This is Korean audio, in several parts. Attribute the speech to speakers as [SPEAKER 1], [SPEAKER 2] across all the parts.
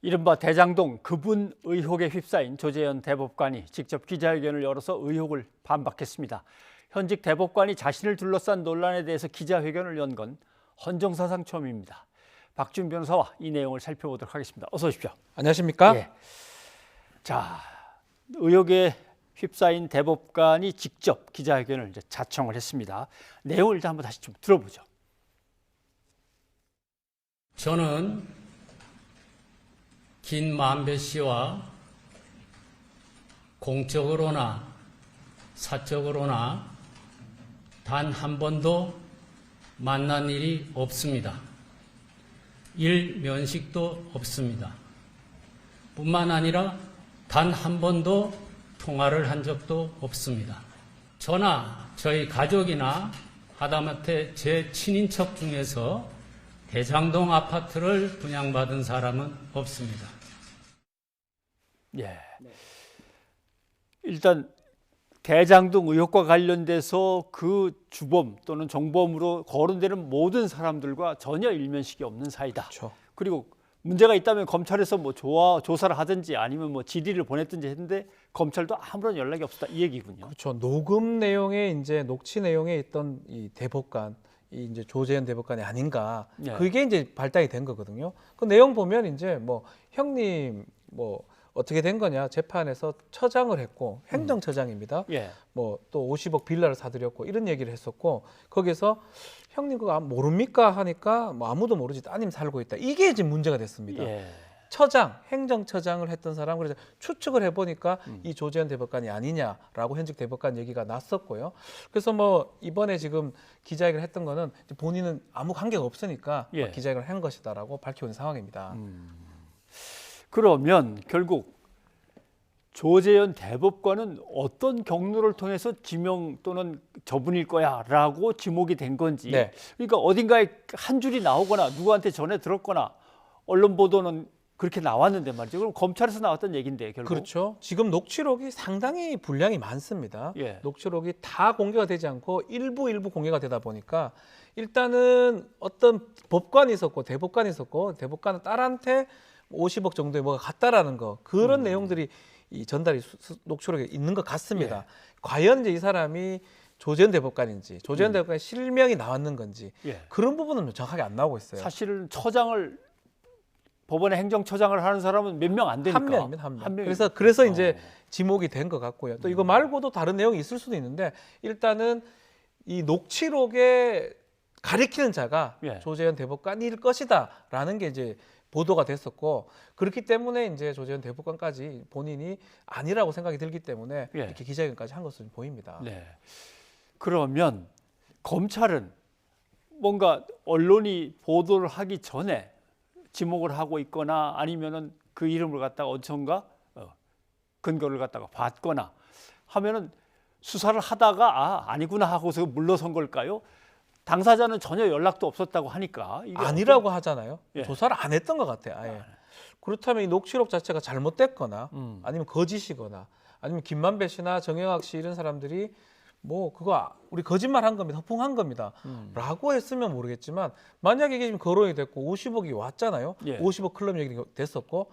[SPEAKER 1] 이른바 대장동 그분 의혹에 휩싸인 조재현 대법관이 직접 기자회견을 열어서 의혹을 반박했습니다. 현직 대법관이 자신을 둘러싼 논란에 대해서 기자회견을 연 건 헌정사상 처음입니다. 박준 변호사와 이 내용을 살펴보도록 하겠습니다. 어서 오십시오.
[SPEAKER 2] 안녕하십니까?
[SPEAKER 1] 예. 자, 의혹에 휩싸인 대법관이 직접 기자회견을 이제 자청을 했습니다. 내용을 일단 한번 다시 좀 들어보죠.
[SPEAKER 3] 저는 김만배 씨와 공적으로나 사적으로나 단 한 번도 만난 일이 없습니다. 일면식도 없습니다. 뿐만 아니라 단 한 번도 통화를 한 적도 없습니다. 저나 저희 가족이나 하다못해 제 친인척 중에서 대장동 아파트를 분양받은 사람은 없습니다.
[SPEAKER 1] 예. 일단 대장동 의혹과 관련돼서 그 주범 또는 정범으로 거론되는 모든 사람들과 전혀 일면식이 없는 사이다.
[SPEAKER 2] 그렇죠.
[SPEAKER 1] 그리고 문제가 있다면 검찰에서 뭐 조사를 하든지 아니면 뭐 질의를 보냈든지 했는데 검찰도 아무런 연락이 없었다 이 얘기군요.
[SPEAKER 2] 그렇죠. 녹음 내용에 이제 녹취 내용에 있던 이 대법관, 이 이제 조재현 대법관이 아닌가.
[SPEAKER 1] 네.
[SPEAKER 2] 그게 이제 발단이 된 거거든요. 그 내용 보면 이제 뭐 형님 뭐 어떻게 된 거냐 재판에서 처장을 했고 행정처장입니다.
[SPEAKER 1] 예.
[SPEAKER 2] 뭐 또 50억 빌라를 사들였고 이런 얘기를 했었고 거기서 형님 그거 모릅니까 하니까 뭐 아무도 모르지 따님 살고 있다. 이게 지금 문제가 됐습니다.
[SPEAKER 1] 예.
[SPEAKER 2] 처장, 행정처장을 했던 사람 그래서 추측을 해보니까 이 조재현 대법관이 아니냐라고 현직 대법관 얘기가 났었고요. 그래서 뭐 이번에 지금 기자회견을 했던 거는 본인은 아무 관계가 없으니까
[SPEAKER 1] 예.
[SPEAKER 2] 기자회견을 한 것이다라고 밝히고 있는 상황입니다.
[SPEAKER 1] 그러면 결국 조재현 대법관은 어떤 경로를 통해서 지명 또는 저분일 거야라고 지목이 된 건지.
[SPEAKER 2] 네.
[SPEAKER 1] 그러니까 어딘가에 한 줄이 나오거나 누구한테 전해 들었거나 언론 보도는 그렇게 나왔는데 말이죠. 그럼 검찰에서 나왔던 얘기인데 결국.
[SPEAKER 2] 그렇죠. 지금 녹취록이 상당히 분량이 많습니다.
[SPEAKER 1] 예.
[SPEAKER 2] 녹취록이 다 공개가 되지 않고 일부 공개가 되다 보니까 일단은 어떤 법관이 있었고 대법관이 있었고 대법관은 딸한테 50억 정도의 뭐가 갔다라는 거 그런 내용들이 이 전달이 녹취록에 있는 것 같습니다.
[SPEAKER 1] 예.
[SPEAKER 2] 과연 이제 이 사람이 조재현 대법관인지 조재현 대법관의 실명이 나왔는 건지
[SPEAKER 1] 예.
[SPEAKER 2] 그런 부분은 정확하게 안 나오고 있어요.
[SPEAKER 1] 사실은 처장을 법원의 행정처장을 하는 사람은 몇 명 안 되니까.
[SPEAKER 2] 한 명입니다. 한 명.
[SPEAKER 1] 한 명이-
[SPEAKER 2] 그래서 이제 지목이 된 것 같고요. 또 이거 말고도 다른 내용이 있을 수도 있는데 일단은 이 녹취록에 가리키는 자가
[SPEAKER 1] 예.
[SPEAKER 2] 조재현 대법관일 것이다라는 게 이제 보도가 됐었고 그렇기 때문에 이제 조재현 대법관까지 본인이 아니라고 생각이 들기 때문에
[SPEAKER 1] 예.
[SPEAKER 2] 이렇게 기자회견까지 한 것으로 보입니다.
[SPEAKER 1] 네. 그러면 검찰은 뭔가 언론이 보도를 하기 전에 지목을 하고 있거나 아니면은 그 이름을 갖다가 어디선가 근거를 갖다가 봤거나 하면은 수사를 하다가 아니구나 하고서 물러선 걸까요? 당사자는 전혀 연락도 없었다고 하니까 이게
[SPEAKER 2] 아니라고 하잖아요.
[SPEAKER 1] 예.
[SPEAKER 2] 조사를 안 했던 것 같아요. 아예. 그렇다면 이 녹취록 자체가 잘못됐거나
[SPEAKER 1] 음.
[SPEAKER 2] 아니면 거짓이거나 아니면 김만배 씨나 정영학 씨 이런 사람들이 뭐 그거 우리 거짓말한 겁니다. 허풍한 겁니다. 라고 했으면 모르겠지만 만약에 이게 지금 거론이 됐고 50억이 왔잖아요.
[SPEAKER 1] 예.
[SPEAKER 2] 50억 클럽 얘기 됐었고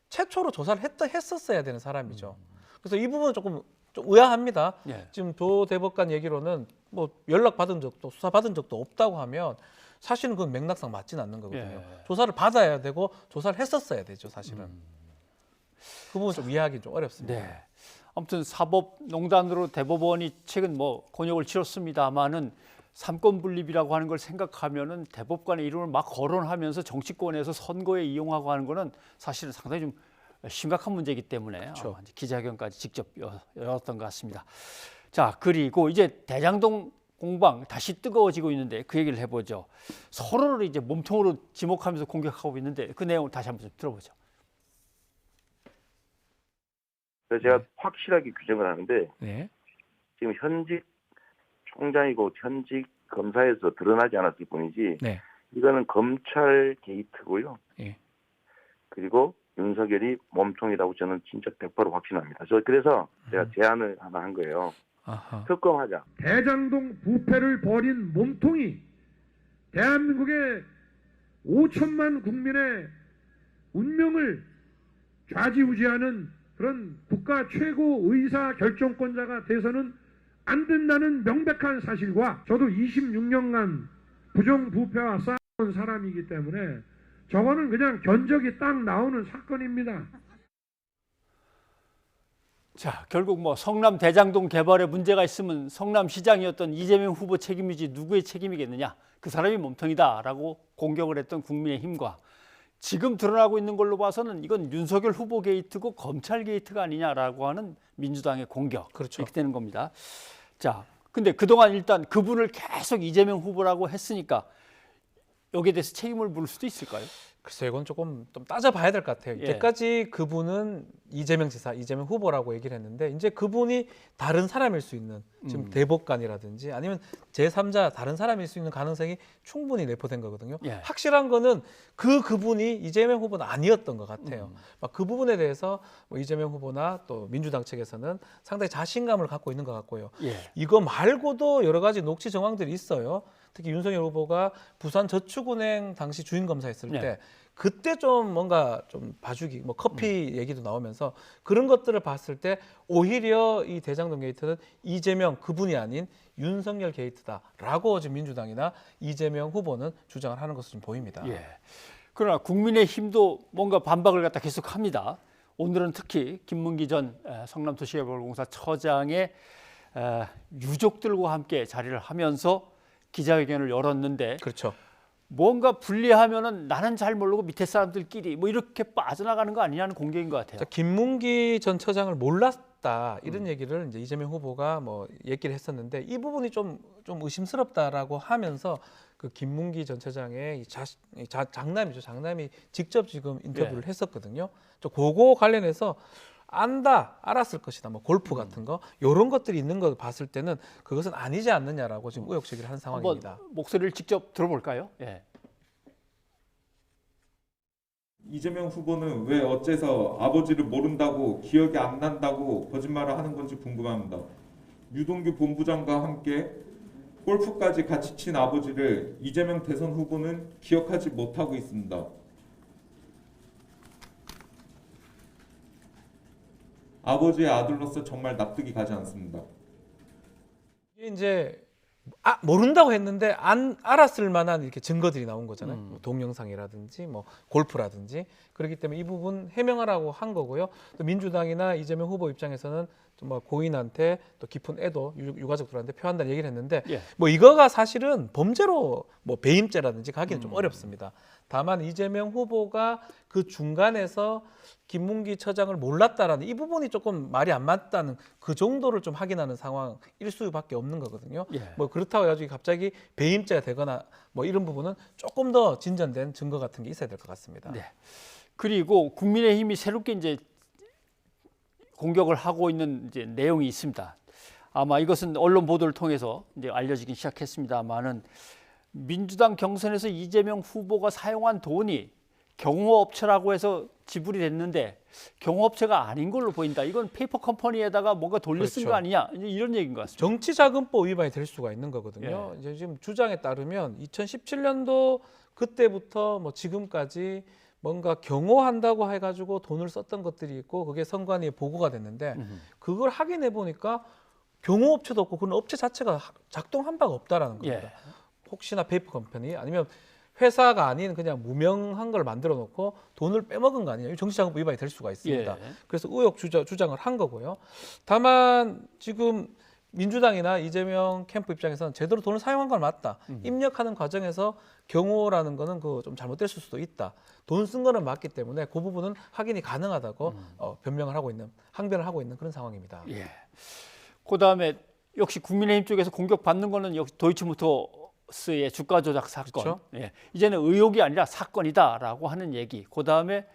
[SPEAKER 2] 최초로 조사를 했었어야 되는 사람이죠. 그래서 이 부분은 조금 좀 의아합니다.
[SPEAKER 1] 예.
[SPEAKER 2] 지금 조 대법관 얘기로는 뭐 연락 받은 적도 수사 받은 적도 없다고 하면 사실은 그건 맥락상 맞지는 않는 거거든요.
[SPEAKER 1] 예.
[SPEAKER 2] 조사를 받아야 되고 조사를 했었어야 되죠, 사실은. 그 부분 좀 이해하기 좀 어렵습니다.
[SPEAKER 1] 네. 아무튼 사법농단으로 대법원이 최근 뭐 곤욕을 치렀습니다마는 삼권 분립이라고 하는 걸 생각하면은 대법관의 이름을 막 거론하면서 정치권에서 선거에 이용하고 하는 거는 사실은 상당히 좀 심각한 문제이기 때문에
[SPEAKER 2] 그렇죠.
[SPEAKER 1] 기자회견까지 직접 열었던 것 같습니다. 자, 그리고 이제 대장동 공방 다시 뜨거워지고 있는데 그 얘기를 해보죠. 서로를 이제 몸통으로 지목하면서 공격하고 있는데 그 내용을 다시 한번 좀 들어보죠.
[SPEAKER 4] 그래서 제가 확실하게 규정을 하는데
[SPEAKER 1] 네.
[SPEAKER 4] 지금 현직 총장이고 현직 검사에서 드러나지 않았을 뿐이지
[SPEAKER 1] 네.
[SPEAKER 4] 이거는 검찰 게이트고요.
[SPEAKER 1] 예.
[SPEAKER 4] 그리고 윤석열이 몸통이라고 저는 진짜 100% 확신합니다. 그래서 제가 제안을 하나 한 거예요.
[SPEAKER 1] 아하.
[SPEAKER 4] 특검하자.
[SPEAKER 5] 대장동 부패를 벌인 몸통이 대한민국의 5천만 국민의 운명을 좌지우지하는 그런 국가 최고 의사 결정권자가 돼서는 안 된다는 명백한 사실과 저도 26년간 부정부패와 싸운 사람이기 때문에 저거는 그냥 견적이 딱 나오는 사건입니다.
[SPEAKER 1] 자, 결국 뭐 성남 대장동 개발에 문제가 있으면 성남시장이었던 이재명 후보 책임이지 누구의 책임이겠느냐. 그 사람이 몸통이다라고 공격을 했던 국민의힘과 지금 드러나고 있는 걸로 봐서는 이건 윤석열 후보 게이트고 검찰 게이트가 아니냐라고 하는 민주당의 공격.
[SPEAKER 2] 그렇죠.
[SPEAKER 1] 이렇게 되는 겁니다. 자, 근데 그동안 일단 그분을 계속 이재명 후보라고 했으니까 여기에 대해서 책임을 물을 수도 있을까요?
[SPEAKER 2] 글쎄요, 이건 조금 좀 따져봐야 될 것 같아요.
[SPEAKER 1] 예.
[SPEAKER 2] 이때까지 그분은 이재명 지사, 이재명 후보라고 얘기를 했는데 이제 그분이 다른 사람일 수 있는 지금 대법관이라든지 아니면 제3자 다른 사람일 수 있는 가능성이 충분히 내포된 거거든요.
[SPEAKER 1] 예.
[SPEAKER 2] 확실한 거는 그분이 이재명 후보는 아니었던 것 같아요. 막 그 부분에 대해서 뭐 이재명 후보나 또 민주당 측에서는 상당히 자신감을 갖고 있는 것 같고요.
[SPEAKER 1] 예.
[SPEAKER 2] 이거 말고도 여러 가지 녹취 정황들이 있어요. 특히 윤석열 후보가 부산저축은행 당시 주인검사했을
[SPEAKER 1] 네.
[SPEAKER 2] 때 그때 좀 뭔가 좀 봐주기, 뭐 커피 얘기도 나오면서 그런 것들을 봤을 때 오히려 이 대장동 게이트는 이재명 그분이 아닌 윤석열 게이트다라고 지금 민주당이나 이재명 후보는 주장을 하는 것으로 좀 보입니다.
[SPEAKER 1] 예. 그러나 국민의힘도 뭔가 반박을 갖다 계속합니다. 오늘은 특히 김문기 전 성남도시개발공사 처장의 유족들과 함께 자리를 하면서 기자회견을 열었는데
[SPEAKER 2] 그렇죠.
[SPEAKER 1] 뭔가 불리하면은 나는 잘 모르고 밑에 사람들끼리 뭐 이렇게 빠져나가는 거 아니냐는 공격인 것 같아요.
[SPEAKER 2] 자, 김문기 전 처장을 몰랐다 이런 얘기를 이제 이재명 후보가 뭐 얘기를 했었는데 이 부분이 좀 의심스럽다라고 하면서 그 김문기 전 처장의 장남이죠. 장남이 직접 지금 인터뷰를 했었거든요. 저 그거 관련해서 알았을 것이다. 뭐 골프 같은 거 이런 것들이 있는 거 봤을 때는 그것은 아니지 않느냐라고 지금 의혹 제기를 하는 상황입니다.
[SPEAKER 1] 한번 목소리를 직접 들어볼까요? 예.
[SPEAKER 6] 이재명 후보는 왜 어째서 아버지를 모른다고 기억이 안 난다고 거짓말을 하는 건지 궁금합니다. 유동규 본부장과 함께 골프까지 같이 친 아버지를 이재명 대선 후보는 기억하지 못하고 있습니다. 아버지의 아들로서 정말 납득이 가지 않습니다.
[SPEAKER 2] 이게 이제 모른다고 했는데 알았을 만한 이렇게 증거들이 나온 거잖아요. 뭐 동영상이라든지 뭐 골프라든지 그렇기 때문에 이 부분 해명하라고 한 거고요. 또 민주당이나 이재명 후보 입장에서는 정말 고인한테 또 깊은 애도 유가족들한테 표한다는 얘기를 했는데
[SPEAKER 1] 예.
[SPEAKER 2] 뭐 이거가 사실은 범죄로 뭐 배임죄라든지 가기는 좀 어렵습니다. 다만 이재명 후보가 그 중간에서 김문기 처장을 몰랐다라는 이 부분이 조금 말이 안 맞다는 그 정도를 좀 확인하는 상황일 수밖에 없는 거거든요.
[SPEAKER 1] 예.
[SPEAKER 2] 뭐 그렇다고 해가지고 갑자기 배임죄가 되거나 뭐 이런 부분은 조금 더 진전된 증거 같은 게 있어야 될 것 같습니다.
[SPEAKER 1] 네. 그리고 국민의힘이 새롭게 이제 공격을 하고 있는 이제 내용이 있습니다. 아마 이것은 언론 보도를 통해서 이제 알려지기 시작했습니다만은 민주당 경선에서 이재명 후보가 사용한 돈이 경호업체라고 해서 지불이 됐는데 경호업체가 아닌 걸로 보인다. 이건 페이퍼 컴퍼니에다가 뭔가 돌려 쓴 거
[SPEAKER 2] 그렇죠.
[SPEAKER 1] 아니냐 이제 이런 얘기인 것 같습니다.
[SPEAKER 2] 정치자금법 위반이 될 수가 있는 거거든요. 이제 지금 주장에 따르면 2017년도 그때부터 뭐 지금까지 뭔가 경호한다고 해가지고 돈을 썼던 것들이 있고 그게 선관위에 보고가 됐는데 그걸 확인해 보니까 경호업체도 없고 그런 업체 자체가 작동한 바가 없다라는 겁니다.
[SPEAKER 1] 예.
[SPEAKER 2] 혹시나 페이퍼 컴퍼니 아니면 회사가 아닌 그냥 무명한 걸 만들어 놓고 돈을 빼먹은 거 아니냐. 정치자금법 위반이 될 수가 있습니다.
[SPEAKER 1] 예.
[SPEAKER 2] 그래서 의혹 주장을 한 거고요. 다만 지금 민주당이나 이재명 캠프 입장에서는 제대로 돈을 사용한 건 맞다. 입력하는 과정에서 경호라는 거는 그 좀 잘못됐을 수도 있다. 돈 쓴 거는 맞기 때문에 그 부분은 확인이 가능하다고 변명을 하고 있는, 항변을 하고 있는 그런 상황입니다.
[SPEAKER 1] 예. 그다음에 역시 국민의힘 쪽에서 공격받는 거는 역시 도이치모터스의 주가 조작 사건.
[SPEAKER 2] 그렇죠.
[SPEAKER 1] 예. 이제는 의혹이 아니라 사건이다라고 하는 얘기. 그다음에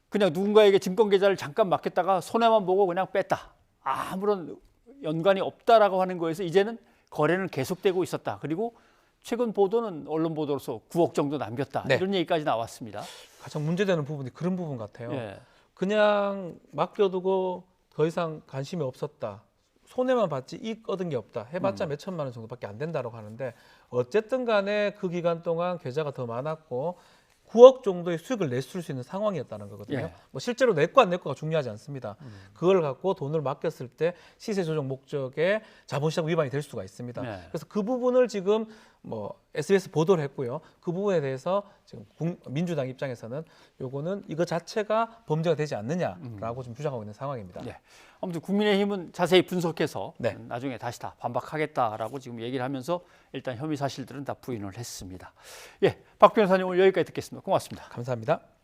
[SPEAKER 1] 그냥 누군가에게 증권 계좌를 잠깐 맡겼다가 손해만 보고 그냥 뺐다. 아무런 연관이 없다라고 하는 거에서 이제는 거래는 계속되고 있었다. 그리고 최근 보도는 언론 보도로서 9억 정도 남겼다.
[SPEAKER 2] 네.
[SPEAKER 1] 이런 얘기까지 나왔습니다.
[SPEAKER 2] 가장 문제되는 부분이 그런 부분 같아요.
[SPEAKER 1] 예.
[SPEAKER 2] 그냥 맡겨두고 더 이상 관심이 없었다. 손해만 봤지 이익 얻은 게 없다. 해봤자 몇 천만 원 정도밖에 안 된다고 하는데 어쨌든 간에 그 기간 동안 계좌가 더 많았고 9억 정도의 수익을 냈을 수 있는 상황이었다는 거거든요.
[SPEAKER 1] 예.
[SPEAKER 2] 뭐 실제로 냈고 안 냈고가 중요하지 않습니다. 그걸 갖고 돈을 맡겼을 때 시세 조정 목적의 자본시장 위반이 될 수가 있습니다.
[SPEAKER 1] 네.
[SPEAKER 2] 그래서 그 부분을 지금 뭐 SBS 보도를 했고요. 그 부분에 대해서 지금 민주당 입장에서는 요거는 이거 자체가 범죄가 되지 않느냐라고 좀 주장하고 있는 상황입니다.
[SPEAKER 1] 예. 아무튼 국민의힘은 자세히 분석해서
[SPEAKER 2] 네.
[SPEAKER 1] 나중에 다시 다 반박하겠다라고 지금 얘기를 하면서 일단 혐의 사실들은 다 부인을 했습니다. 예, 박 변호사님 오늘 여기까지 듣겠습니다. 고맙습니다.
[SPEAKER 2] 감사합니다.